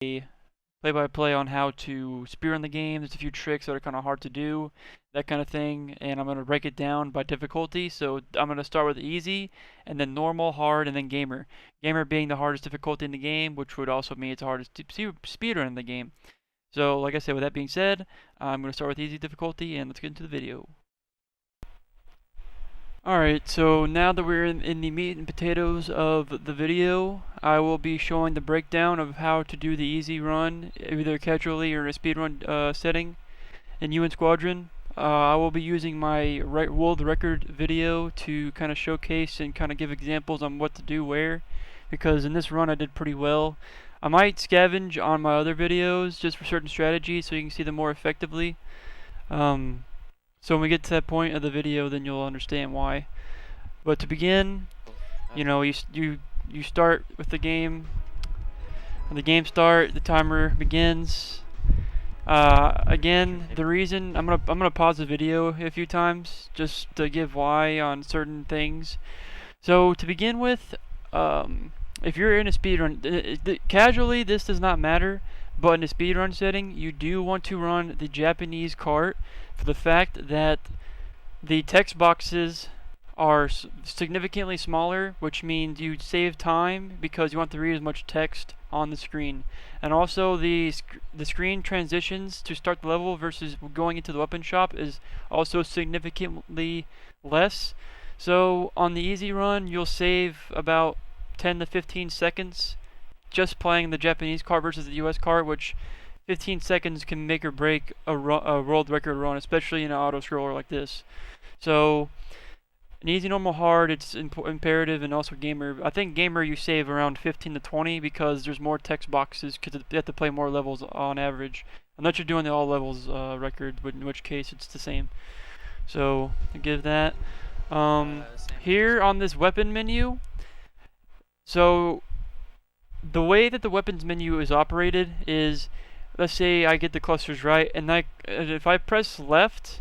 a play-by-play on how to speedrun the game. There's a few tricks that are kind of hard to do, that kind of thing, and I'm going to break it down by difficulty. So I'm going to start with easy, and then normal, hard, and then gamer. Gamer being the hardest difficulty in the game, which would also mean it's the hardest speedrun in the game. So like I said, with that being said, I'm going to start with easy difficulty, and let's get into the video. Alright, so now that we're in the meat and potatoes of the video, I will be showing the breakdown of how to do the easy run, either casually or in a speedrun setting in UN Squadron. I will be using my world record video to kind of showcase and kind of give examples on what to do where, because in this run I did pretty well. I might scavenge on my other videos just for certain strategies so you can see them more effectively. So when we get to that point of the video, then you'll understand why. But to begin, you know, you start with the game. When the game starts, the timer begins. Again, the reason I'm gonna pause the video a few times just to give why on certain things. So to begin with, if you're in a speedrun, casually this does not matter, but in a speedrun setting, you do want to run the Japanese cart for the fact that the text boxes are significantly smaller, which means you save time because you want to read as much text on the screen. And also the screen transitions to start the level versus going into the weapon shop is also significantly less. So on the easy run, you'll save about 10 to 15 seconds just playing the Japanese cart versus the US cart, which 15 seconds can make or break a world record run, especially in an auto scroller like this. So an easy, normal, hard, it's imperative, and also gamer. I think gamer you save around 15 to 20 because there's more text boxes because you have to play more levels on average. Unless you're doing the all levels record, in which case it's the same. So I give that. Here on this weapon menu, so the way that the weapons menu is operated is, let's say I get the clusters right, and if I press left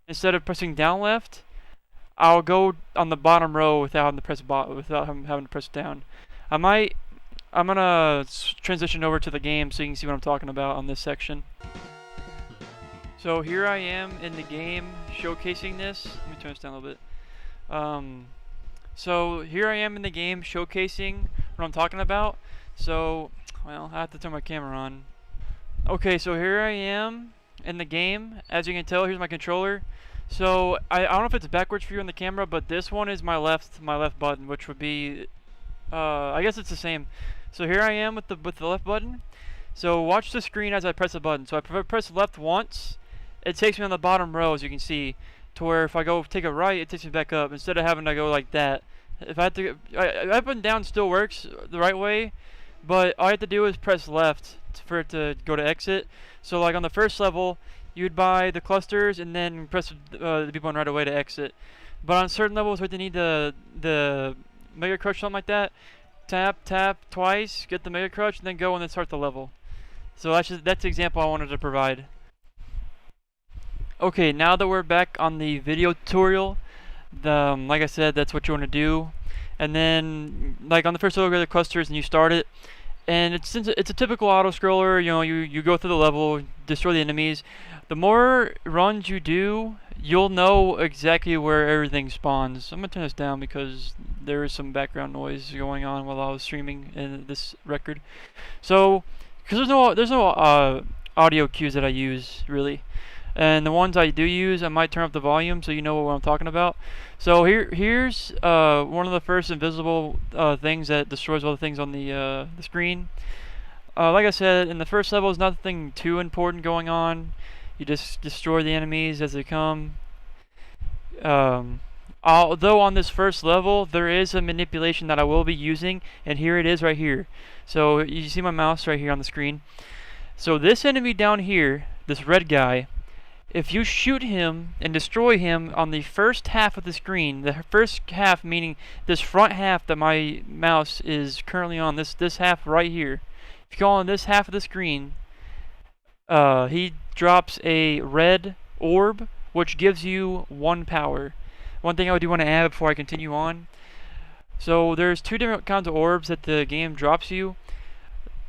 instead of pressing down left, I'll go on the bottom row without having to press down. I'm gonna transition over to the game so you can see what I'm talking about on this section. So here I am in the game showcasing this. Let me turn this down a little bit. So here I am in the game showcasing what I'm talking about. So, well, I have to turn my camera on. Okay, so here I am in the game. As you can tell, here's my controller. So I don't know if it's backwards for you on the camera, but this one is my left button, which would be, I guess it's the same. So here I am with the left button. So watch the screen as I press the button. So if I press left once, it takes me on the bottom row, as you can see, to where if I go take a right, it takes me back up instead of having to go like that. If I have to, up and down still works the right way, but all I have to do is press left for it to go to exit. So like on the first level, you'd buy the clusters and then press the B button right away to exit. But on certain levels where they need the Mega Crush, something like that, tap twice, get the Mega Crush, and then go and then start the level. So that's the example I wanted to provide. Okay, now that we're back on the video tutorial, like I said, that's what you want to do. And then, like on the first level, you go to the clusters and you start it. And it's a typical auto scroller. You know, you go through the level, destroy the enemies. The more runs you do, you'll know exactly where everything spawns. I'm gonna turn this down because there is some background noise going on while I was streaming in this record. So, because there's no audio cues that I use really. And the ones I do use, I might turn up the volume so you know what I'm talking about. So here's one of the first invisible things that destroys all the things on the screen. Like I said, in the first level, there's nothing too important going on. You just destroy the enemies as they come. Although on this first level, there is a manipulation that I will be using, and here it is right here. So you see my mouse right here on the screen. So this enemy down here, this red guy, if you shoot him and destroy him on the first half of the screen, the first half meaning this front half that my mouse is currently on, this half right here, if you go on this half of the screen, he drops a red orb, which gives you 1 power. One thing I do want to add before I continue on, so there's 2 different kinds of orbs that the game drops you.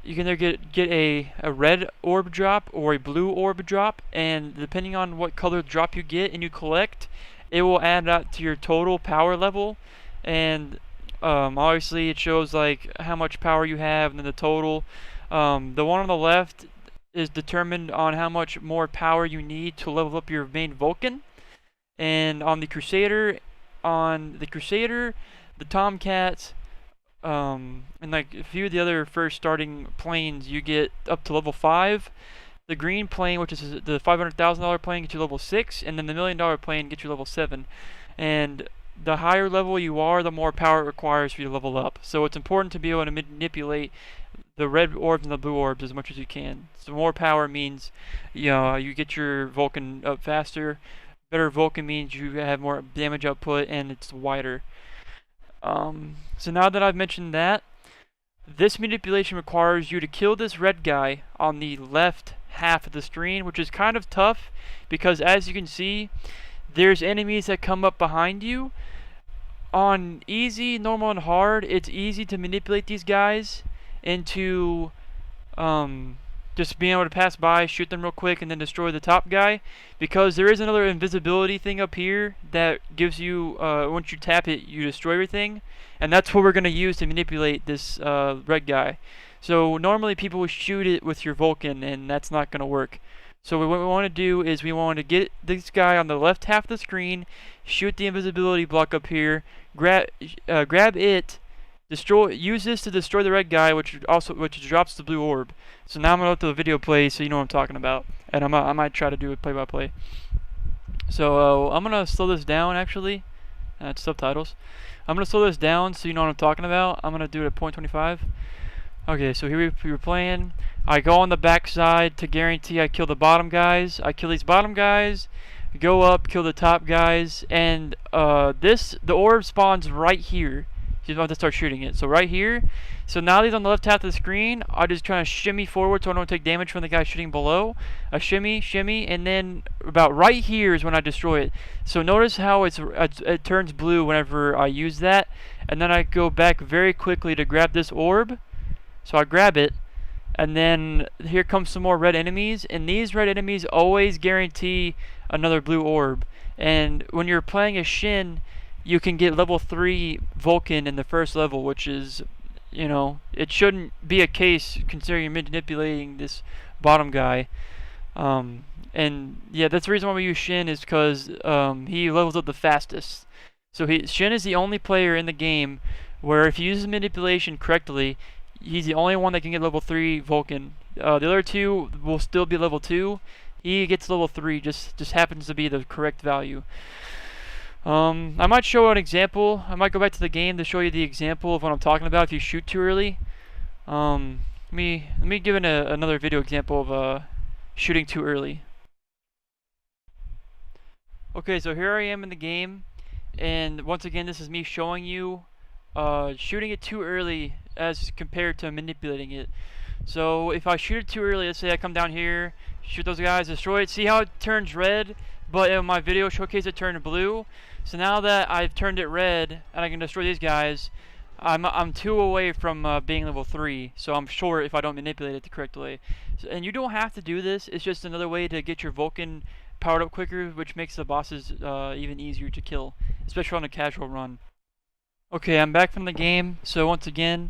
you can either get a red orb drop or a blue orb drop, and depending on what color drop you get and you collect, it will add up to your total power level. And obviously it shows like how much power you have and then the total. The one on the left is determined on how much more power you need to level up your main Vulcan. And on the Crusader, the Tomcats, and like a few of the other first starting planes, you get up to level 5. The green plane, which is the $500,000 plane, gets you level 6, and then the $1 million plane gets you level 7. And the higher level you are, the more power it requires for you to level up. So it's important to be able to manipulate the red orbs and the blue orbs as much as you can. So more power means, you get your Vulcan up faster. Better Vulcan means you have more damage output and it's wider. So now that I've mentioned that, this manipulation requires you to kill this red guy on the left half of the screen, which is kind of tough because, as you can see, there's enemies that come up behind you. On easy, normal, and hard, it's easy to manipulate these guys into just being able to pass by, shoot them real quick, and then destroy the top guy, because there is another invisibility thing up here that gives you, once you tap it, you destroy everything, and that's what we're going to use to manipulate this red guy. So normally people would shoot it with your Vulcan, and that's not going to work. So what we want to do is we want to get this guy on the left half of the screen, shoot the invisibility block up here, grab it, use this to destroy the red guy, which drops the blue orb. So now I'm gonna let the video play so you know what I'm talking about, and I might try to do it play-by-play. So I'm gonna slow this down actually. It's subtitles. I'm gonna slow this down so you know what I'm talking about. I'm gonna do it at 0.25. Okay, so here we're playing. I go on the back side to guarantee I kill the bottom guys. I kill these bottom guys, go up, kill the top guys, and the orb spawns right here. He's about to start shooting it. So right here. So now he's on the left half of the screen. I just try to shimmy forward so I don't take damage from the guy shooting below. A shimmy, and then about right here is when I destroy it. So notice how it turns blue whenever I use that. And then I go back very quickly to grab this orb. So I grab it. And then here comes some more red enemies. And these red enemies always guarantee another blue orb. And when you're playing a Shin, you can get level 3 Vulcan in the first level, which is, it shouldn't be a case considering you're manipulating this bottom guy. And yeah, that's the reason why we use Shin, is because he levels up the fastest. So Shin is the only player in the game where if he uses manipulation correctly, he's the only one that can get level 3 Vulcan. The other two will still be level 2. He gets level 3, just happens to be the correct value. I might show an example. I might go back to the game to show you the example of what I'm talking about if you shoot too early. Let me give another video example of shooting too early. Okay, so here I am in the game, and once again this is me showing you shooting it too early as compared to manipulating it. So if I shoot it too early, let's say I come down here, shoot those guys, destroy it. See how it turns red, but in my video showcase it turned blue. So now that I've turned it red and I can destroy these guys, I'm 2 away from being level 3. So I'm short if I don't manipulate it the correct way. And you don't have to do this. It's just another way to get your Vulcan powered up quicker, which makes the bosses even easier to kill, especially on a casual run. Okay, I'm back from the game. So once again,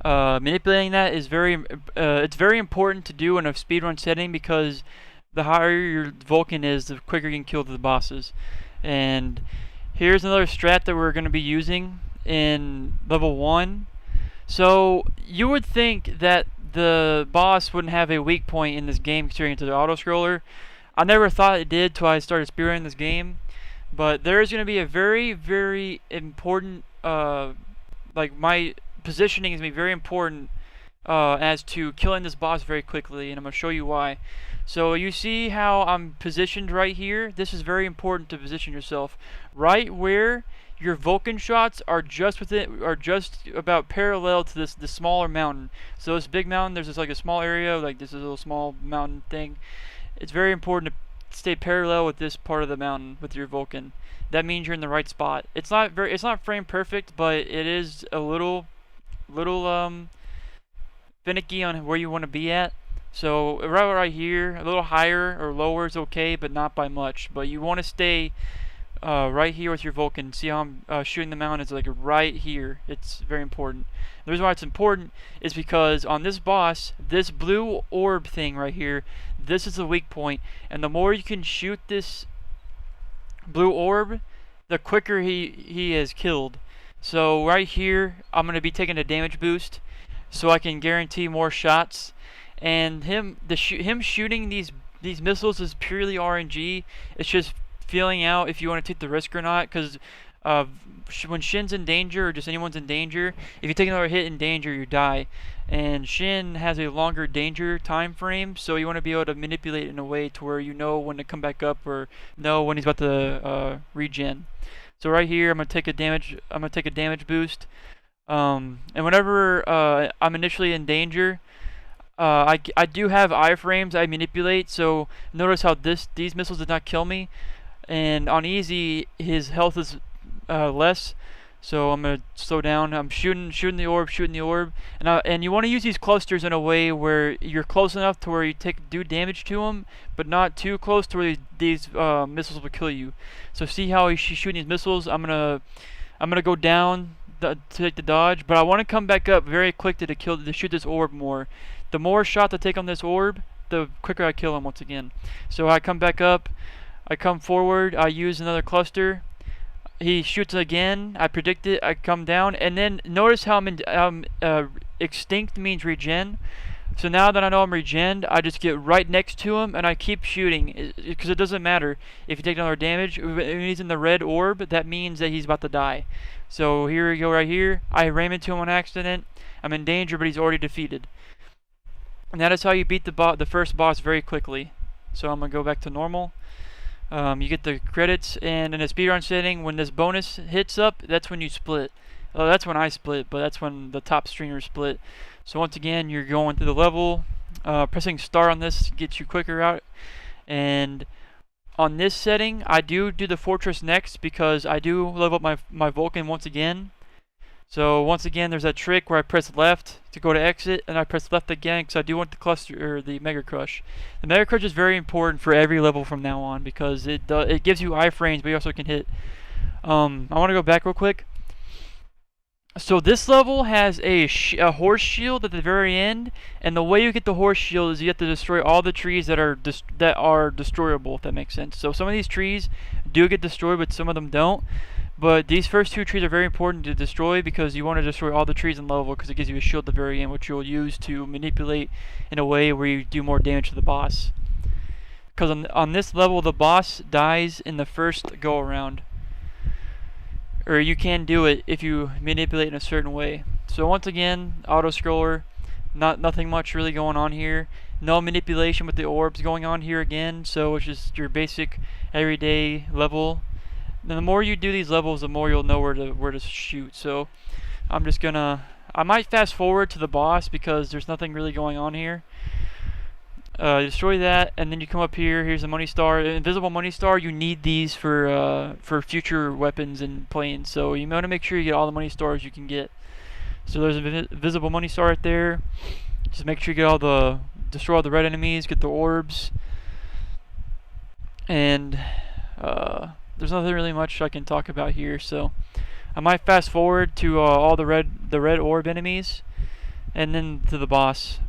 manipulating that is it's very important to do in a speedrun setting, because the higher your Vulcan is, the quicker you can kill the bosses. And here's another strat that we're going to be using in level 1. So you would think that the boss wouldn't have a weak point in this game considering it's an auto-scroller. I never thought it did till I started speedrunning this game. But there is going to be a very, very important, my positioning is going to be very important as to killing this boss very quickly, and I'm going to show you why. So you see how I'm positioned right here? This is very important to position yourself right where your Vulcan shots are just about parallel to this smaller mountain. So this big mountain, there's like a small area, like this is a little small mountain thing. It's very important to stay parallel with this part of the mountain with your Vulcan. That means you're in the right spot. It's not frame perfect, but it is a little finicky on where you want to be at. So right here, a little higher or lower is okay, but not by much. But you want to stay right here with your Vulcan. See how I'm shooting them out? It's like right here. It's very important. The reason why it's important is because on this boss, this blue orb thing right here, this is the weak point. And the more you can shoot this blue orb, the quicker he is killed. So right here, I'm going to be taking a damage boost so I can guarantee more shots. And him shooting these missiles is purely RNG. It's just feeling out if you want to take the risk or not, because when Shin's in danger or just anyone's in danger, if you take another hit in danger, you die. And Shin has a longer danger time frame, so you want to be able to manipulate in a way to where you know when to come back up or know when he's about to regen. So right here, I'm gonna take a damage boost. And whenever I'm initially in danger, I do have iframes I manipulate. So notice how these missiles did not kill me. And on easy, his health is less, so I'm gonna slow down. I'm shooting the orb, and you want to use these clusters in a way where you're close enough to where you do damage to them, but not too close to where these missiles will kill you. So see how she's shooting these missiles? I'm gonna go down to take the dodge, but I want to come back up very quick to shoot this orb more. The more shots I take on this orb, the quicker I kill him once again. So I come back up. I come forward, I use another cluster, he shoots again, I predict it, I come down, and then notice how extinct means regen. So now that I know I'm regened, I just get right next to him and I keep shooting, because it doesn't matter if you take another damage. When he's in the red orb, that means that he's about to die. So here we go right here, I ram into him on accident, I'm in danger, but he's already defeated. And that is how you beat the first boss very quickly. So I'm going to go back to normal. You get the credits, and in a speedrun setting, when this bonus hits up, that's when you split. Well, that's when I split, but that's when the top streamers split. So once again, you're going through the level. Pressing start on this gets you quicker out. And on this setting, I do the fortress next because I do level up my Vulcan once again. So once again, there's that trick where I press left to go to exit, and I press left again because I do want the cluster or the Mega Crush. The Mega Crush is very important for every level from now on because it gives you iframes, but you also can hit. I want to go back real quick. So this level has a horse shield at the very end, and the way you get the horse shield is you have to destroy all the trees that are destroyable, if that makes sense. So some of these trees do get destroyed, but some of them don't. But these first two trees are very important to destroy because you want to destroy all the trees in the level because it gives you a shield at the very end, which you'll use to manipulate in a way where you do more damage to the boss. Because on this level, the boss dies in the first go around. Or you can do it if you manipulate in a certain way. So once again, auto scroller, nothing much really going on here. No manipulation with the orbs going on here again, so it's just your basic everyday level. And the more you do these levels, the more you'll know where to shoot. So I'm just gonna, I might fast forward to the boss because there's nothing really going on here. Destroy that, and then you come up here. Here's the money star, invisible money star. You need these for future weapons and planes. So you want to make sure you get all the money stars you can get. So there's a visible money star right there. Just make sure you get destroy all the red enemies, get the orbs, and there's nothing really much I can talk about here. So I might fast forward to all the red orb enemies, and then to the boss.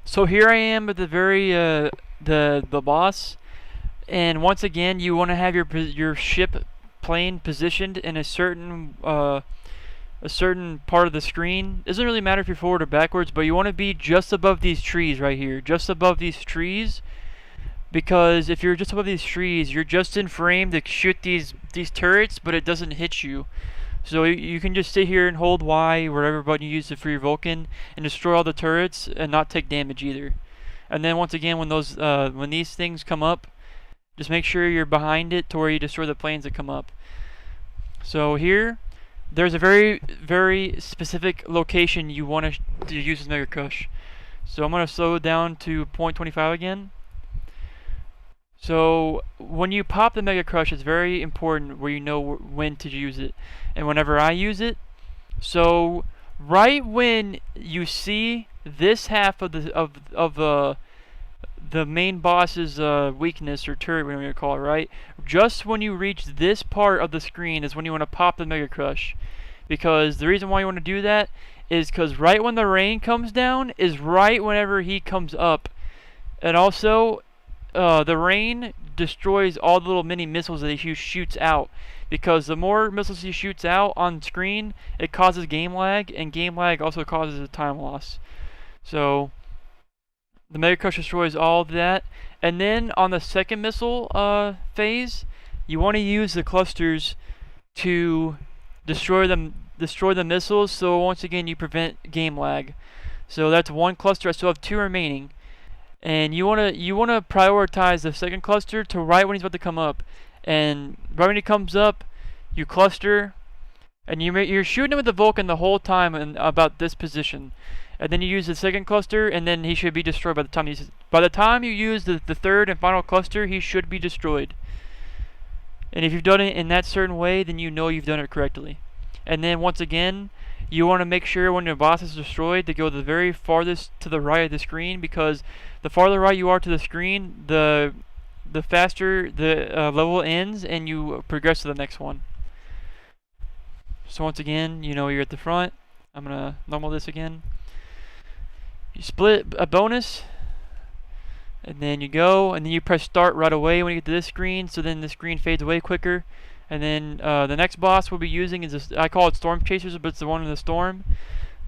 So here I am at the very the boss, and once again you want to have your ship plane positioned in a certain part of the screen. It doesn't really matter if you're forward or backwards, but you want to be just above these trees right here, just above these trees, because if you're just above these trees, you're just in frame to shoot these turrets, but it doesn't hit you. So you can just sit here and hold Y, whatever button you use for your Vulcan, and destroy all the turrets and not take damage either. And then once again, when these things come up, just make sure you're behind it to where you destroy the planes that come up. So here, there's a very, very specific location you want to use this Mega Crush. So I'm going to slow it down to 0.25 again. So when you pop the Mega Crush, it's very important where you know when to use it. And whenever I use it, so right when you see this half of the main boss's weakness or turret, whatever you call it, right? Just when you reach this part of the screen is when you want to pop the Mega Crush. Because the reason why you want to do that is because right when the rain comes down is right whenever he comes up. And also, the rain destroys all the little mini missiles that he shoots out. Because the more missiles he shoots out on screen, it causes game lag, and game lag also causes a time loss. So the Mega Crush destroys all of that. And then on the second missile phase, you want to use the clusters to destroy the missiles. So once again, you prevent game lag. So that's one cluster. I still have two remaining, and you wanna prioritize the second cluster to right when he's about to come up. And right when he comes up, you cluster, and you're shooting him with the Vulcan the whole time in about this position. And then you use the second cluster, and then he should be destroyed by the time you use the third and final cluster. He should be destroyed. And if you've done it in that certain way, then you know you've done it correctly. And then once again, you want to make sure when your boss is destroyed to go the very farthest to the right of the screen, because the farther right you are to the screen, the faster the level ends and you progress to the next one. So once again, you know you're at the front. I'm going to normal this again. You split a bonus, and then you go, and then you press start right away when you get to this screen, so then the screen fades away quicker. And then the next boss we'll be using is this, I call it Storm Chasers, but it's the one in the storm.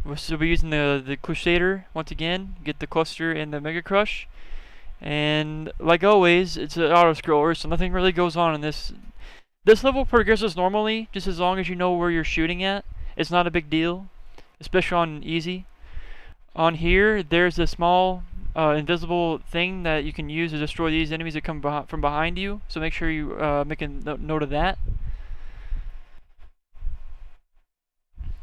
We'll be using the Crusader once again, get the cluster and the Mega Crush. And like always, it's an auto-scroller, so nothing really goes on in this. This level progresses normally, just as long as you know where you're shooting at. It's not a big deal, especially on easy. On here, there's a small invisible thing that you can use to destroy these enemies that come from behind you. So make sure you make a note of that.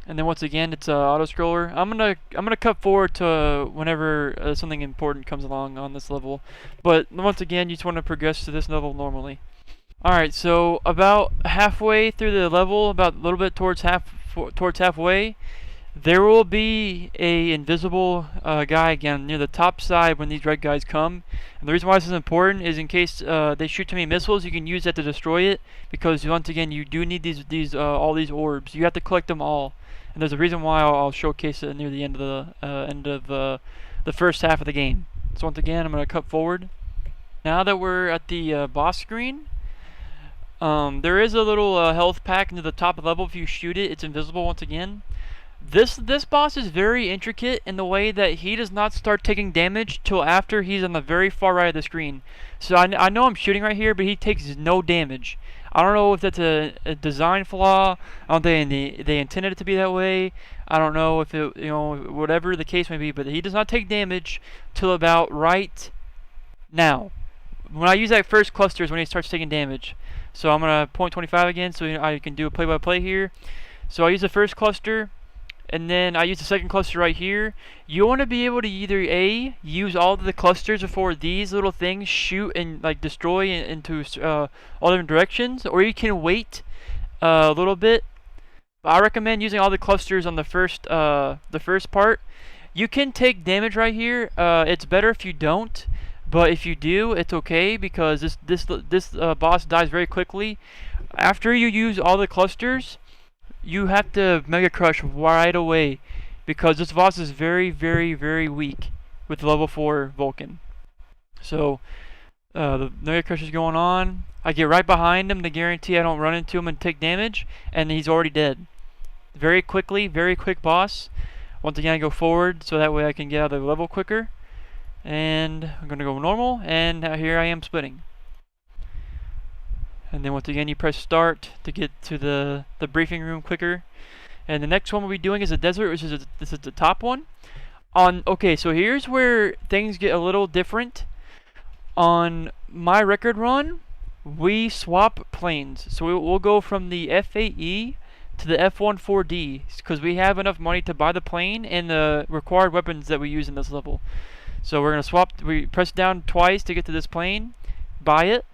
And then once again, it's auto scroller. I'm gonna cut forward to whenever something important comes along on this level. But once again, you just want to progress to this level normally. All right, so about halfway through the level, about a little bit towards halfway, there will be a invisible guy again near the top side when these red guys come. And the reason why this is important is in case they shoot too many missiles, you can use that to destroy it. Because once again, you do need all these orbs. You have to collect them all. And there's a reason why I'll showcase it near the end of the first half of the game. So once again, I'm going to cut forward. Now that we're at the boss screen, there is a little health pack near the top level. If you shoot it, it's invisible once again. This boss is very intricate in the way that he does not start taking damage till after he's on the very far right of the screen. So I know I'm shooting right here, but he takes no damage. I don't know if that's a design flaw. I don't think they intended it to be that way. I don't know if it, whatever the case may be, but he does not take damage till about right now. When I use that first cluster is when he starts taking damage. So I'm gonna point 25 again, so I can do a play-by-play here. So I use the first cluster, and then I use the second cluster right here. You want to be able to either A, use all of the clusters before these little things shoot and like destroy into all different directions, or you can wait a little bit. I recommend using all the clusters on the first part. You can take damage right here. It's better if you don't, but if you do, it's okay, because this boss dies very quickly. After you use all the clusters, you have to Mega Crush right away, because this boss is very, very, very weak with level 4 Vulcan. So the Mega Crush is going on. I get right behind him to guarantee I don't run into him and take damage, and he's already dead. Very quickly, very quick boss. Once again, I go forward so that way I can get out of the level quicker. And I'm going to go normal, and here I am splitting. And then once again, you press start to get to the briefing room quicker. And the next one we'll be doing is a desert, which is this is the top one. Okay, so here's where things get a little different. On my record run, we swap planes. So we'll go from the F8E to the F14D, because we have enough money to buy the plane and the required weapons that we use in this level. So we're going to swap, we press down twice to get to this plane, buy it.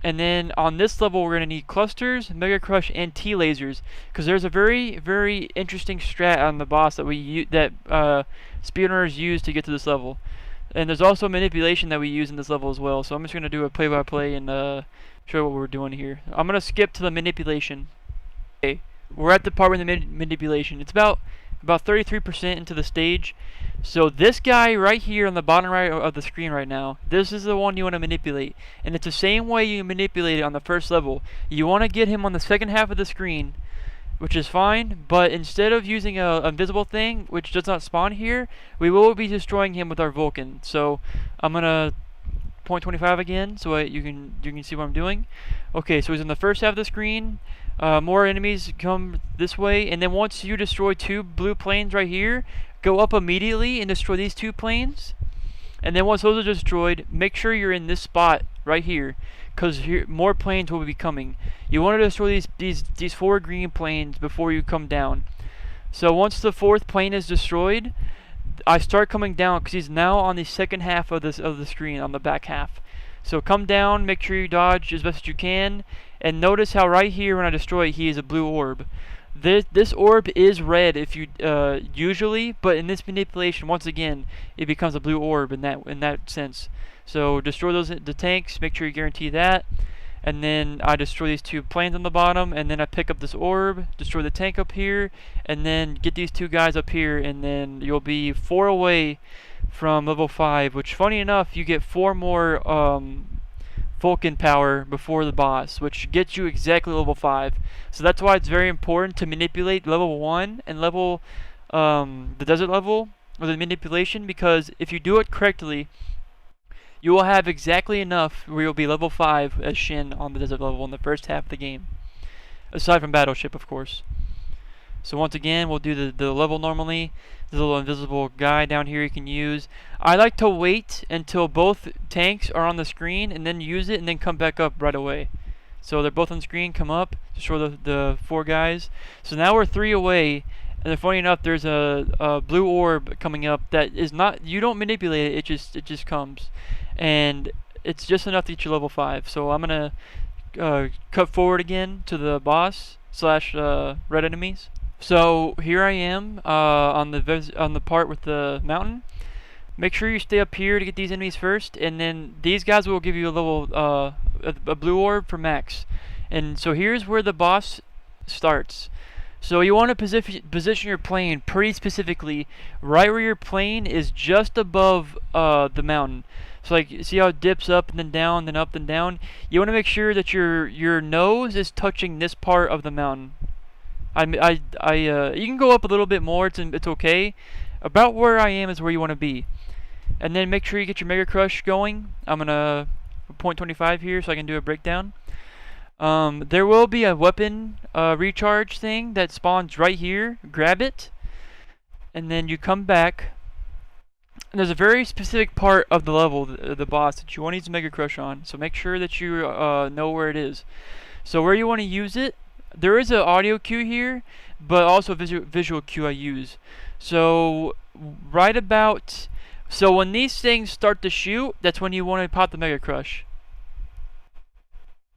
And then on this level, we're going to need clusters, Mega Crush, and T-lasers, because there's a very, very interesting strat on the boss that speedrunners use to get to this level. And there's also manipulation that we use in this level as well. So I'm just going to do a play-by-play and show you what we're doing here. I'm going to skip to the manipulation. Okay, we're at the part with the manipulation. It's about 33% into the stage. So this guy right here on the bottom right of the screen right now, this is the one you want to manipulate. And it's the same way you manipulate it on the first level. You want to get him on the second half of the screen, which is fine, but instead of using a invisible thing, which does not spawn here, we will be destroying him with our Vulcan. So I'm gonna 0.25 again, so you can see what I'm doing. Okay, so he's in the first half of the screen. More enemies come this way, and then once you destroy 2 blue planes right here, go up immediately and destroy these 2 planes. And then once those are destroyed, make sure you're in this spot right here, because more planes will be coming. You want to destroy these 4 green planes before you come down. So once the 4th plane is destroyed, I start coming down because he's now on the second half of the screen, on the back half. So come down, make sure you dodge as best as you can, and notice how right here when I destroy it, he is a blue orb. This orb is red if you usually, but in this manipulation, once again, it becomes a blue orb in that sense. So destroy the tanks, make sure you guarantee that, and then I destroy these 2 planes on the bottom, and then I pick up this orb, destroy the tank up here, and then get these 2 guys up here, and then you'll be 4 away from level 5. Which, funny enough, you get 4 more Vulcan power before the boss, which gets you exactly level 5. So that's why it's very important to manipulate level 1 and level the desert level or the manipulation, because if you do it correctly, you will have exactly enough where you'll be level 5 as Shin on the desert level in the first half of the game, aside from Battleship, of course. So once again, we'll do the level normally. There's a little invisible guy down here you can use. I like to wait until both tanks are on the screen and then use it and then come back up right away. So they're both on screen, come up, destroy the 4 guys. So now we're 3 away, and then funny enough, there's a blue orb coming up that is not, you don't manipulate it, it just comes. And it's just enough to get you level 5. So I'm gonna cut forward again to the boss / red enemies. So here I am on the part with the mountain. Make sure you stay up here to get these enemies first, and then these guys will give you a level a blue orb for max. And so here's where the boss starts. So you want to position your plane pretty specifically right where your plane is just above the mountain. So like, see how it dips up and then down, then up and down? You want to make sure that your nose is touching this part of the mountain. You can go up a little bit more, it's okay. About where I am is where you want to be. And then make sure you get your Mega Crush going. I'm gonna 0.25 here so I can do a breakdown. There will be a weapon recharge thing that spawns right here. Grab it, and then you come back. And there's a very specific part of the level, the boss, that you want to use Mega Crush on. So make sure that you know where it is. So where you want to use it, there is an audio cue here, but also a visual cue I use. So so when these things start to shoot, that's when you want to pop the Mega Crush.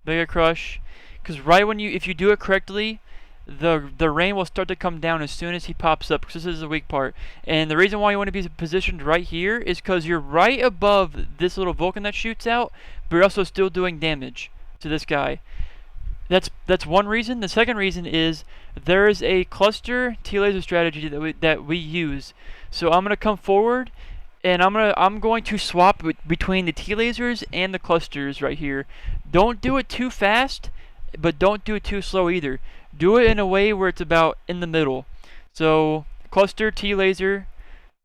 Mega Crush, because right when if you do it correctly, the rain will start to come down as soon as he pops up, because this is the weak part. And the reason why you want to be positioned right here is because you're right above this little Vulcan that shoots out, but you're also still doing damage to this guy. That's one reason. The second reason is there is a cluster T-laser strategy that we use. So I'm gonna come forward, and I'm going to swap between the T-lasers and the clusters right here. Don't do it too fast, but don't do it too slow either. Do it in a way where it's about in the middle. So cluster T-laser,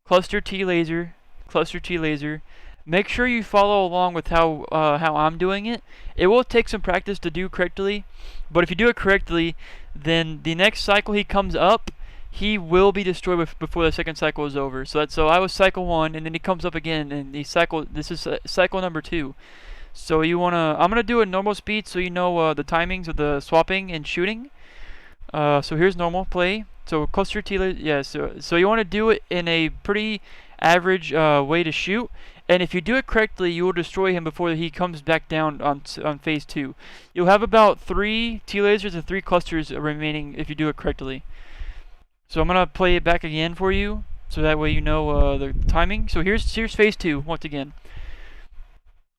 cluster T-laser, cluster T-laser. Make sure you follow along with how I'm doing it. It will take some practice to do correctly, but if you do it correctly, then the next cycle he comes up, he will be destroyed before the second cycle is over. So I was cycle 1, and then he comes up again, and this is cycle number 2. So I'm gonna do it normal speed so you know the timings of the swapping and shooting. So here's normal play. So cluster T, yeah. So you want to do it in a pretty average way to shoot. And if you do it correctly, you will destroy him before he comes back down on phase 2. You'll have about 3 T-lasers and 3 clusters remaining if you do it correctly. So I'm going to play it back again for you so that way you know the timing. So here's phase 2 once again.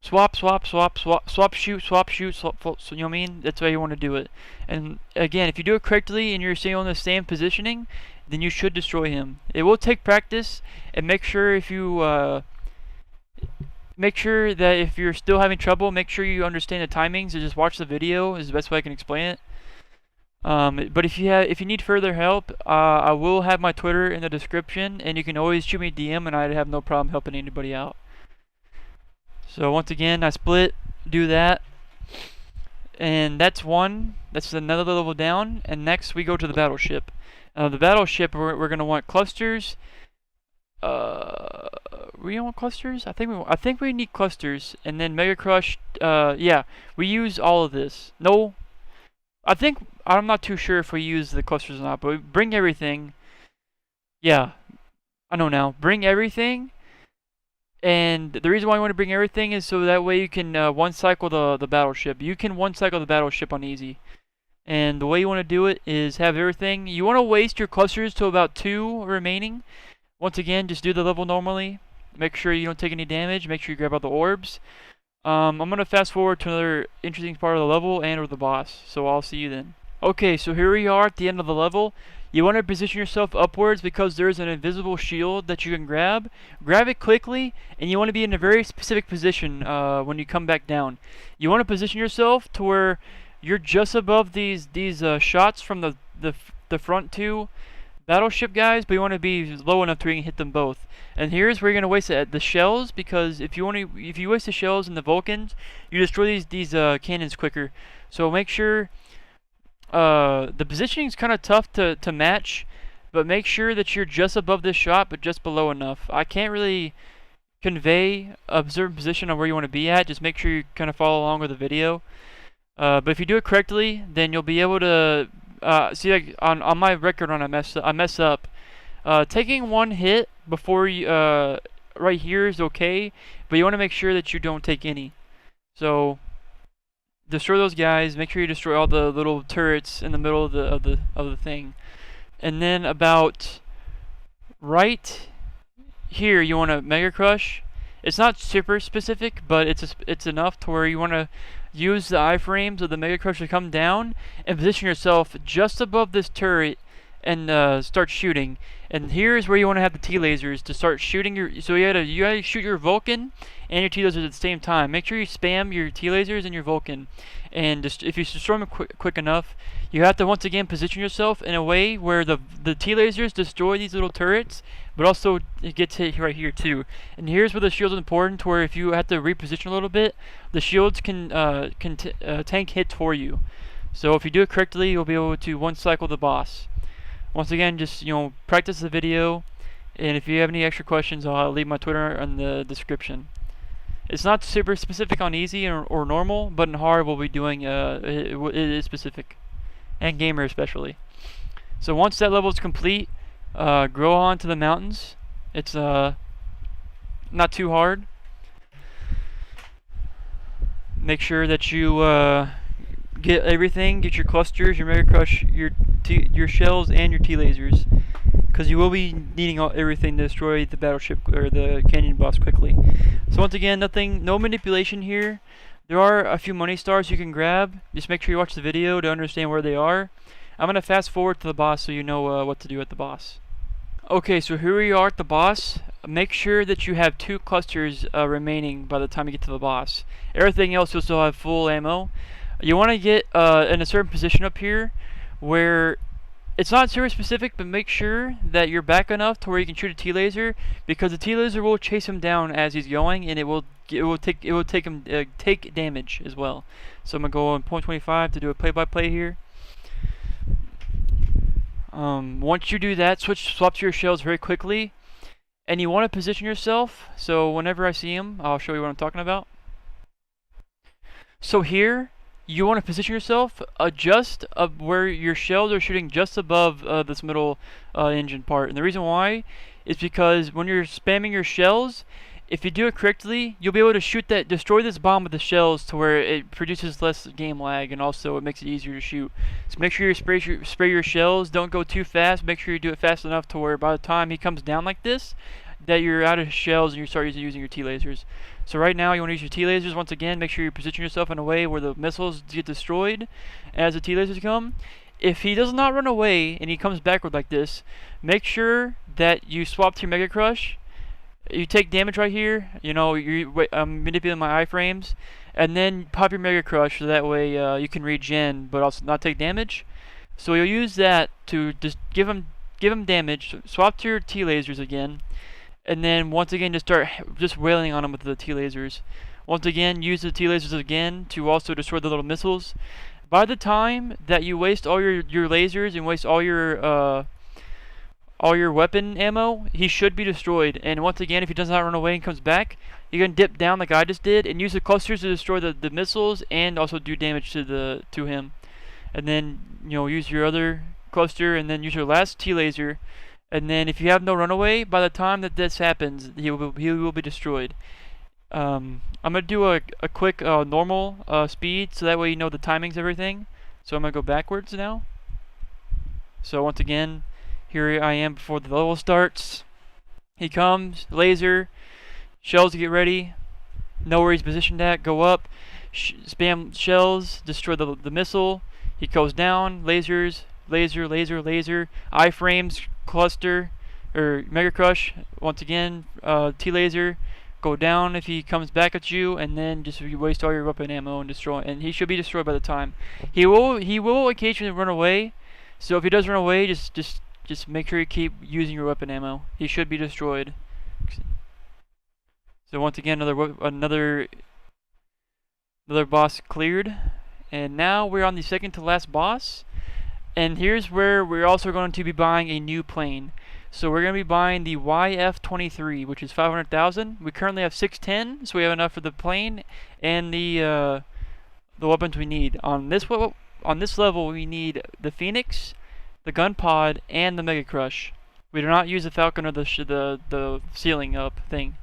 Swap, swap, swap, swap, swap, shoot, swap, shoot, swap, so you know what I mean? That's how you want to do it. And again, if you do it correctly and you're staying on the same positioning, then you should destroy him. It will take practice, and make sure if you make sure that if you're still having trouble, make sure you understand the timings and just watch the video is the best way I can explain it. But if you need further help, I will have my Twitter in the description, and you can always shoot me a DM, and I'd have no problem helping anybody out. So once again, I split, do that, and that's one. That's another level down, and next we go to the Battleship. The Battleship, we're gonna want clusters. We want clusters? I think we need clusters, and then Mega Crush. Yeah, we use all of this. No, I'm not too sure if we use the clusters or not, but we bring everything. Yeah, I know now. Bring everything. And the reason why I want to bring everything is so that way you can one cycle the Battleship. You can one cycle the Battleship on easy. And the way you want to do it is have everything. You want to waste your clusters to about 2 remaining. Once again, just do the level normally. Make sure you don't take any damage. Make sure you grab all the orbs. I'm going to fast forward to another interesting part of the level and or the boss. So I'll see you then. Okay, so here we are at the end of the level. You want to position yourself upwards because there's an invisible shield that you can grab. Grab it quickly, and you want to be in a very specific position when you come back down. You want to position yourself to where you're just above these shots from the front 2 Battleship guys, but you want to be low enough to where you can hit them both. And here's where you're gonna waste the shells, because if you waste the shells and the Vulcans, you destroy these cannons quicker. So make sure the positioning is kind of tough to match, but make sure that you're just above this shot, but just below enough. I can't really convey a certain position on where you want to be at. Just make sure you kind of follow along with the video. But if you do it correctly, then you'll be able to see, like on my record when I mess up. Taking one hit before you right here is okay, but you want to make sure that you don't take any. So destroy those guys. Make sure you destroy all the little turrets in the middle of the thing. And then about right here, you want to Mega Crush. It's not super specific, but it's enough to where you want to use the iframes of the Mega Crush to come down and position yourself just above this turret and start shooting. And here's where you want to have the T-lasers to start shooting your. So you gotta shoot your Vulcan and your T-lasers at the same time. Make sure you spam your T-lasers and your Vulcan. And just, if you destroy them quick enough, you have to once again position yourself in a way where the T-lasers destroy these little turrets, but also it gets hit right here too. And here's where the shields are important, to where if you have to reposition a little bit, the shields can tank hits for you. So if you do it correctly, you'll be able to one cycle the boss. Once again, just practice the video, and if you have any extra questions, I'll leave my Twitter in the description. It's not super specific on easy or normal, but in hard we'll be doing it is specific, and gamer especially. So once that level is complete, go on to the mountains. It's not too hard. Make sure that you get everything. Get your clusters, your Mega Crush, your shells, and your T-lasers, because you will be needing everything to destroy the Battleship or the canyon boss quickly. So once again, no manipulation here. There are a few money stars you can grab. Just make sure you watch the video to understand where they are. I'm going to fast forward to the boss so you know what to do at the boss. Okay, so here we are at the boss. Make sure that you have 2 clusters remaining by the time you get to the boss. Everything else you'll still have full ammo. You want to get in a certain position up here where it's not super specific, but make sure that you're back enough to where you can shoot a T-laser, because the T-laser will chase him down as he's going, and it will take him take damage as well. So I'm gonna go on 0.25 to do a play-by-play here. Once you do that, swap to your shells very quickly, and you want to position yourself. So whenever I see him, I'll show you what I'm talking about. So here, you want to position yourself just where your shells are shooting, just above this middle engine part. And the reason why is because when you're spamming your shells, If you do it correctly, you'll be able to destroy this bomb with the shells to where it produces less game lag, and also it makes it easier to shoot. So make sure you spray your shells. Don't go too fast. Make sure you do it fast enough to where by the time he comes down like this, that you're out of shells and you start using your T-lasers. So right now you want to use your T-lasers. Once again, make sure you position yourself in a way where the missiles get destroyed as the T-lasers come. If he does not run away and he comes backward like this, make sure that you swap to your Mega Crush. You take damage right here, you know, I'm manipulating my iframes, and then pop your Mega Crush so that way you can regen but also not take damage. So you'll use that to just give him damage, swap to your T-lasers again, and then once again just start wailing on him with the T-lasers. Once again, use the T-lasers again to also destroy the little missiles. By the time that you waste all your lasers and waste all your weapon ammo, he should be destroyed. And once again, if he does not run away and comes back, you can dip down like I just did and use the clusters to destroy the missiles and also do damage to him. And then, you know, use your other cluster and then use your last T-laser. And then if you have no runaway, by the time that this happens, he will be destroyed. I'm gonna do a quick normal speed so that way you know the timings, everything. So I'm gonna go backwards now. So once again, here I am before the level starts. He comes, laser, shells to get ready. Know where he's positioned at, go up, spam shells, destroy the missile. He goes down, lasers, laser, iframes, cluster, or Mega Crush. Once again, T-laser, go down if he comes back at you, and then just waste all your weapon ammo and destroy. And he should be destroyed by the time. He will occasionally run away. So if he does run away, just make sure you keep using your weapon ammo. He should be destroyed. So once again, another boss cleared, and now we're on the second to last boss. And here's where we're also going to be buying a new plane. So we're going to be buying the YF-23, which is 500,000. We currently have 610, so we have enough for the plane and the weapons we need. On this level, we need the Phoenix, the gun pod, and the Mega Crush. We do not use the Falcon or the ceiling up thing.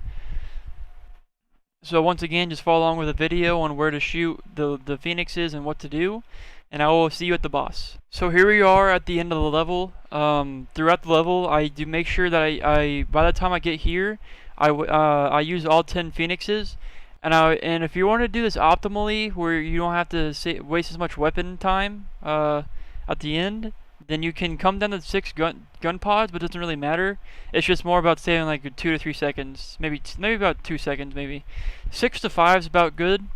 So once again, just follow along with the video on where to shoot the Phoenixes and what to do, and I will see you at the boss. So here we are at the end of the level. Throughout the level, I do make sure that I by the time I get here, I use all 10 Phoenixes. And if you want to do this optimally, where you don't have to waste as much weapon time at the end, then you can come down to 6 gun pods, but it doesn't really matter. It's just more about saving like 2 to 3 seconds, maybe about 2 seconds, maybe 6 to 5 is about good.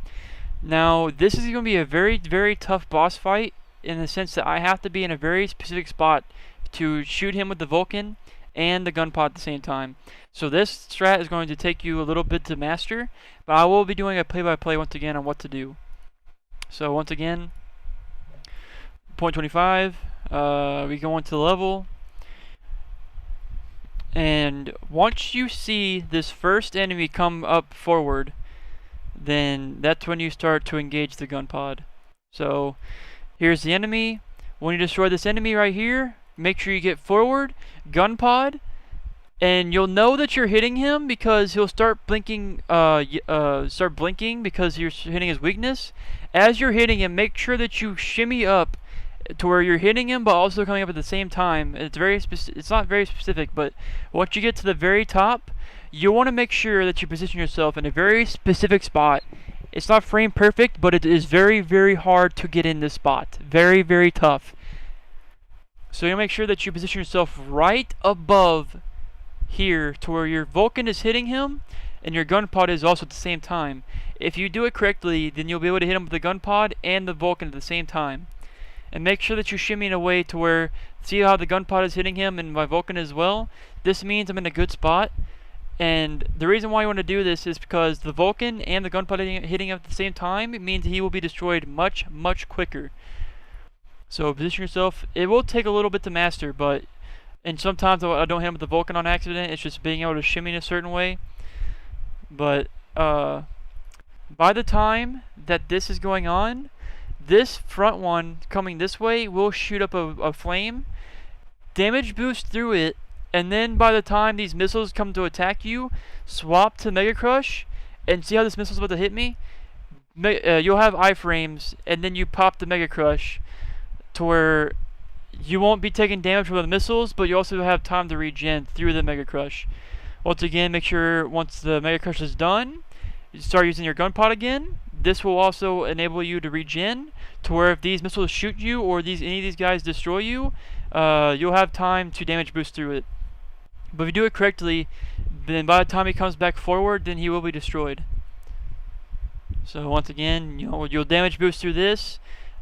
Now this is going to be a very, very tough boss fight in the sense that I have to be in a very specific spot to shoot him with the Vulcan and the gun pod at the same time. So this strat is going to take you a little bit to master, but I will be doing a play-by-play once again on what to do. So once again, point 25, we go into the level, and once you see this first enemy come up forward, then that's when you start to engage the gun pod. So here's the enemy. When you destroy this enemy right here, make sure you get forward, gun pod, and you'll know that you're hitting him because he'll start blinking because you're hitting his weakness. As you're hitting him, make sure that you shimmy up to where you're hitting him but also coming up at the same time. It's not very specific, but once you get to the very top, you want to make sure that you position yourself in a very specific spot. It's not frame perfect, but it is very, very hard to get in this spot. Very, very tough. So you make sure that you position yourself right above here to where your Vulcan is hitting him and your gun pod is also at the same time. If you do it correctly, then you'll be able to hit him with the gun pod and the Vulcan at the same time. And make sure that you shimmy in a way to where, see how the gun pod is hitting him and my Vulcan as well? This means I'm in a good spot. And the reason why you want to do this is because the Vulcan and the gun pod hitting him at the same time, it means he will be destroyed much, much quicker. So position yourself. It will take a little bit to master, and sometimes I don't hit him with the Vulcan on accident. It's just being able to shimmy in a certain way. But by the time that this is going on, this front one coming this way will shoot up a flame, damage boost through it, And then by the time these missiles come to attack you, swap to Mega Crush, and see how this missile's about to hit me? You'll have iframes, and then you pop the Mega Crush to where you won't be taking damage from the missiles, but you also have time to regen through the Mega Crush. Once again, make sure once the Mega Crush is done, you start using your gun pod again. This will also enable you to regen, to where if these missiles shoot you or any of these guys destroy you, you'll have time to damage boost through it. But if you do it correctly, then by the time he comes back forward, then he will be destroyed. So once again, you'll damage boost through this.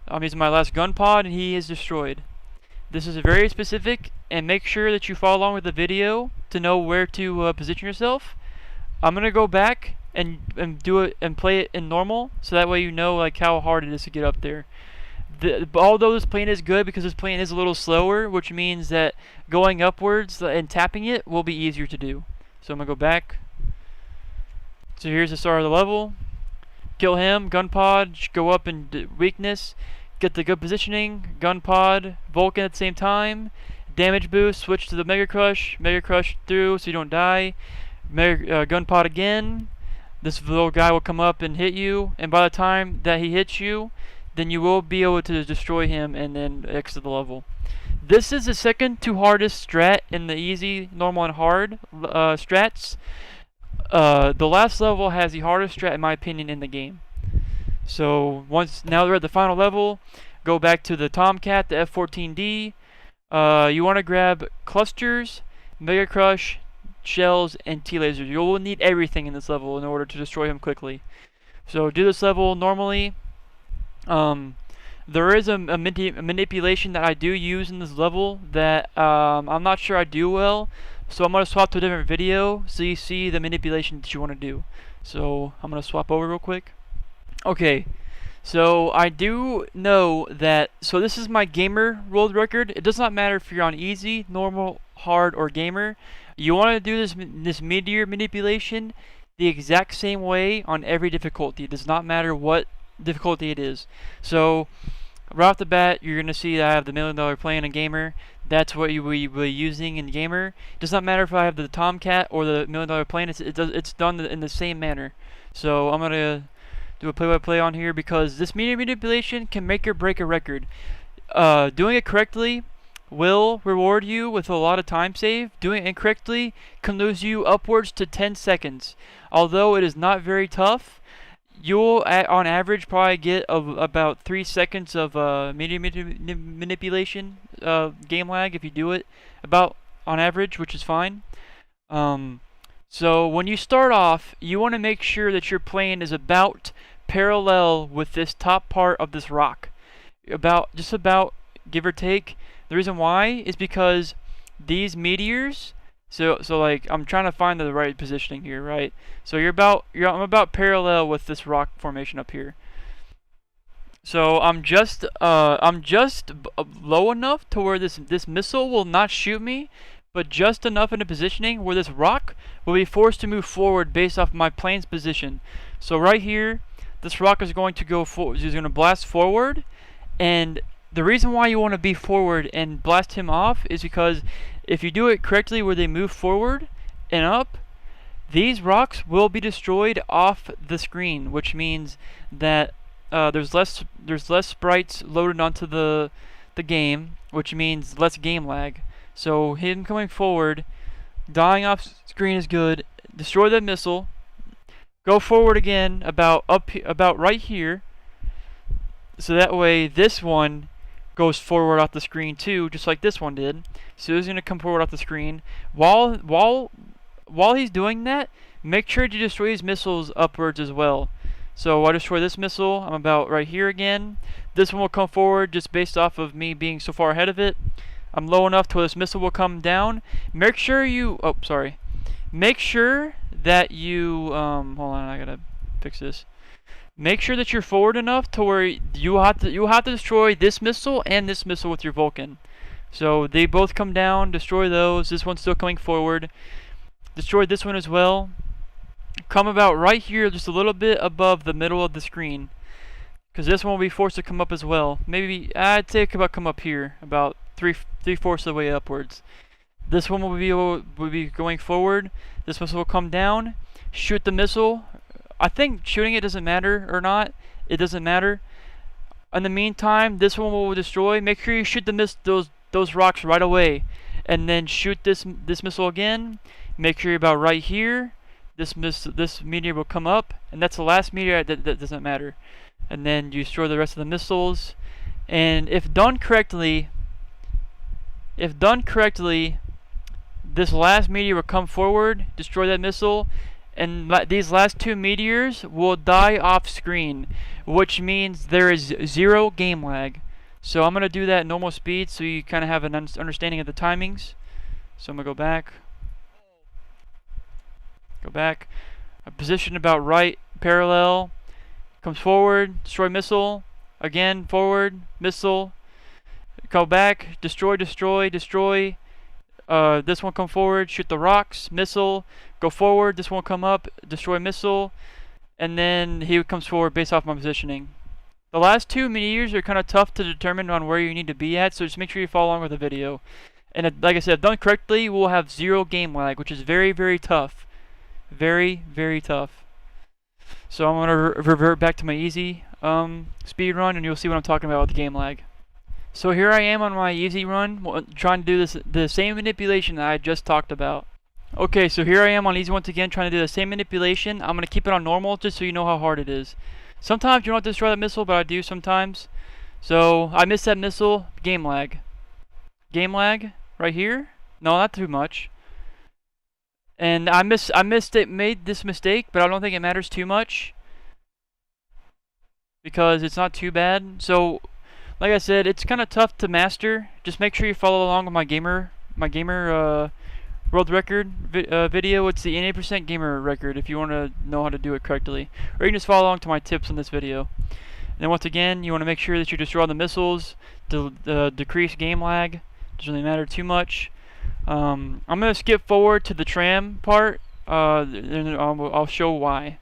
I'm using my last gun pod, and he is destroyed. This is very specific, and make sure that you follow along with the video to know where to position yourself. I'm gonna go back and do it and play it in normal, so that way you know like how hard it is to get up there. Although this plane is good because this plane is a little slower, which means that going upwards and tapping it will be easier to do. So I'm gonna go back. So here's the start of the level. Kill him, gun pod, go up in weakness, get the good positioning, gun pod, Vulcan at the same time, damage boost, switch to the Mega Crush through so you don't die, gun pod again. This little guy will come up and hit you, and by the time that he hits you, then you will be able to destroy him and then exit the level. This is the second to hardest strat in the easy, normal, and hard strats. The last level has the hardest strat in my opinion in the game. So now we're at the final level, go back to the Tomcat, the F-14D. You want to grab clusters, Mega Crush, shells, and T-lasers. You will need everything in this level in order to destroy him quickly. So do this level normally. There is a manipulation that I do use in this level that I'm not sure I do well. So I'm going to swap to a different video so you see the manipulation that you want to do. So I'm going to swap over real quick. Okay, so I do know that, so this is my gamer world record. It does not matter if you're on easy, normal, hard, or gamer. You want to do this meteor manipulation the exact same way on every difficulty. It does not matter what difficulty it is. So right off the bat, you're going to see that I have the $1 million plane in gamer. That's what you will be using in gamer. It does not matter if I have the Tomcat or the $1 million plane. It's done in the same manner. So I'm going to do a play-by-play on here because this meteor manipulation can make or break a record. Doing it correctly will reward you with a lot of time save. Doing it incorrectly can lose you upwards to 10 seconds. Although it is not very tough, you'll on average probably get about 3 seconds of meteor manipulation game lag if you do it about on average, which is fine. So when you start off, you want to make sure that your plane is about parallel with this top part of this rock, just about give or take. The reason why is because these meteors. So like I'm trying to find the right positioning here, right? So I'm about parallel with this rock formation up here. So I'm just low enough to where this missile will not shoot me, but just enough in a positioning where this rock will be forced to move forward based off my plane's position. So right here, this rock is going to go forward. He's going to blast forward, and the reason why you want to be forward and blast him off is because if you do it correctly where they move forward and up, these rocks will be destroyed off the screen, which means that there's less sprites loaded onto the game, which means less game lag. So him coming forward, dying off screen is good. Destroy that missile. Go forward again about right here. So that way this one goes forward off the screen too, just like this one did. So he's gonna come forward off the screen. While he's doing that, make sure to destroy his missiles upwards as well. So I destroy this missile. I'm about right here again. This one will come forward just based off of me being so far ahead of it. I'm low enough to where this missile will come down. Make sure you. Oh, sorry. Make sure that you. Hold on, I gotta fix this. Make sure that you're forward enough to where you have to destroy this missile and this missile with your Vulcan. So they both come down, destroy those. This one's still coming forward. Destroy this one as well. Come about right here, just a little bit above the middle of the screen, because this one will be forced to come up as well. Maybe I'd say come up here, about three-fourths of the way upwards. This one will be going forward. This missile will come down, shoot the missile. I think shooting it doesn't matter or not. It doesn't matter. In the meantime, this one will destroy. Make sure you shoot those rocks right away, and then shoot this missile again. Make sure you're about right here. This meteor will come up, and that's the last meteor. That doesn't matter. And then you destroy the rest of the missiles. And if done correctly, this last meteor will come forward, destroy that missile, and these last two meteors will die off screen, which means there is 0 game lag. So I'm going to do that at normal speed so you kind of have an understanding of the timings. So I'm going to go back, position about right, parallel, comes forward, destroy missile, again forward, missile, go back, destroy. This one come forward, shoot the rocks, missile, go forward, this one come up, destroy missile, and then he comes forward based off my positioning. The last two meteors are kind of tough to determine on where you need to be at, so just make sure you follow along with the video. And like I said, if done correctly, we'll have 0 game lag, which is very, very tough. Very, very tough. So I'm going to revert back to my easy speed run, and you'll see what I'm talking about with the game lag. So here I am on my easy run, trying to do the same manipulation that I just talked about. Okay, so here I am on easy once again, trying to do the same manipulation. I'm going to keep it on normal just so you know how hard it is. Sometimes you don't destroy that missile, but I do sometimes. So I missed that missile, game lag. Game lag right here. No, not too much. And I made this mistake, but I don't think it matters too much because it's not too bad. So like I said, it's kind of tough to master. Just make sure you follow along with my gamer world record video. It's the 80% gamer record if you want to know how to do it correctly. Or you can just follow along to my tips in this video. And then once again, you want to make sure that you destroy the missiles to decrease game lag. Doesn't really matter too much. I'm going to skip forward to the tram part, and I'll show why.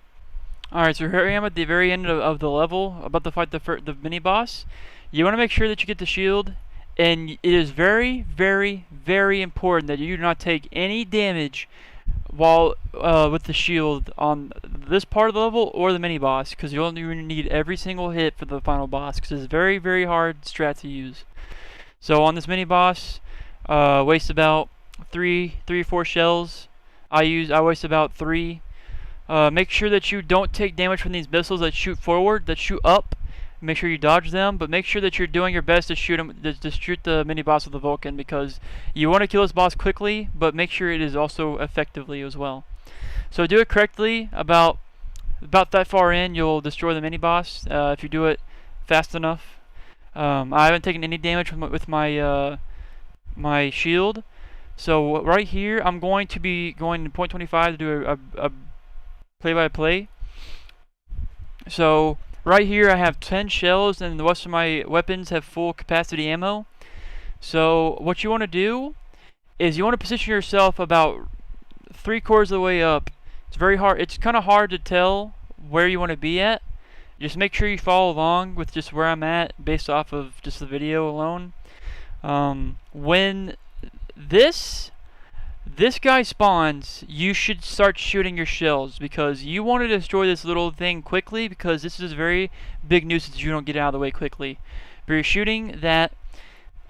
Alright, so here I am at the very end of the level, about to fight the mini-boss. You want to make sure that you get the shield, and it is very, very, very important that you do not take any damage while with the shield on this part of the level or the mini-boss, because you'll need every single hit for the final boss, because it's very, very hard strat to use. So on this mini-boss, waste about 4 shells. I waste about 3. Make sure that you don't take damage from these missiles that shoot forward, that shoot up. Make sure you dodge them, but make sure that you're doing your best to shoot the mini boss with the Vulcan, because you want to kill this boss quickly, but make sure it is also effectively as well. So do it correctly. About that far in, you'll destroy the mini boss if you do it fast enough. I haven't taken any damage with my my shield. So right here, I'm going to be going to point 25 to do a play-by-play. So right here I have 10 shells, and the rest of my weapons have full capacity ammo. So what you want to do is you want to position yourself about 3/4 of the way up. It's very hard. It's kind of hard to tell where you want to be at. Just make sure you follow along with just where I'm at based off of just the video alone. When this guy spawns, you should start shooting your shells, because you want to destroy this little thing quickly, because this is a very big nuisance if you don't get out of the way quickly. But you're shooting that,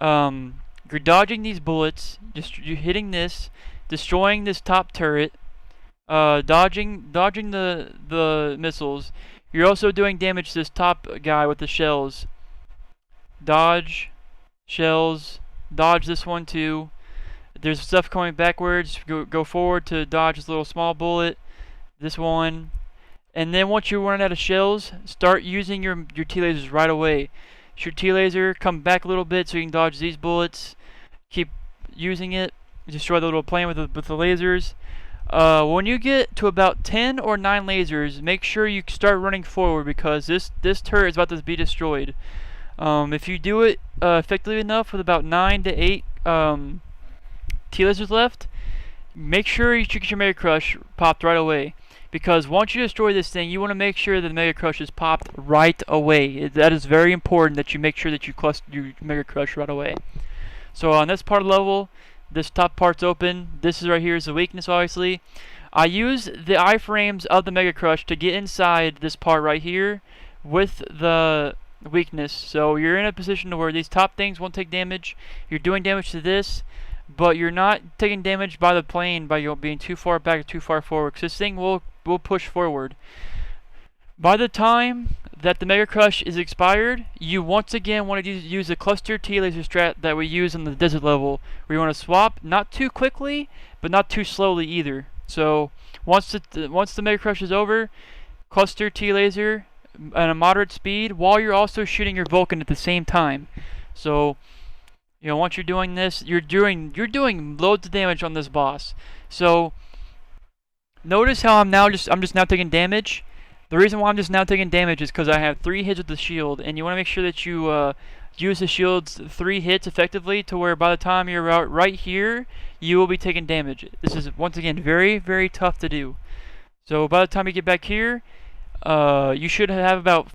you're dodging these bullets, you're hitting this, destroying this top turret, dodging the missiles. You're also doing damage to this top guy with the shells. Dodge, shells, dodge this one too. There's stuff coming backwards. Go forward to dodge this little small bullet. This one. And then once you run out of shells, start using your T-lasers right away. Shoot T-laser, come back a little bit so you can dodge these bullets. Keep using it. Destroy the little plane with the lasers. When you get to about 10 or 9 lasers, make sure you start running forward, because this turret is about to be destroyed. If you do it effectively enough with about 9 to 8 T-lasers left, make sure you get your Mega Crush popped right away. Because once you destroy this thing, you want to make sure that the Mega Crush is popped right away. That is very important, that you make sure that you cluster your Mega Crush right away. So on this part of the level, This top part's open. This is right here is the weakness, obviously. I use the iframes of the Mega Crush to get inside this part right here with the weakness. So you're in a position to where these top things won't take damage. You're doing damage to this, but you're not taking damage by the plane by being too far back or too far forward, because this thing will push forward. By the time that the Mega Crush is expired, you once again want to use the cluster T-laser strat that we use on the desert level, where you want to swap not too quickly, but not too slowly either. So once the Mega Crush is over, cluster T-laser at a moderate speed, while you're also shooting your Vulcan at the same time. So once you're doing this, you're doing loads of damage on this boss. So notice how I'm just now taking damage. The reason why I'm just now taking damage is because I have 3 hits with the shield, and you want to make sure that you use the shield's 3 hits effectively, to where by the time you're out right here, you will be taking damage. This is once again very, very tough to do. So by the time you get back here, you should have about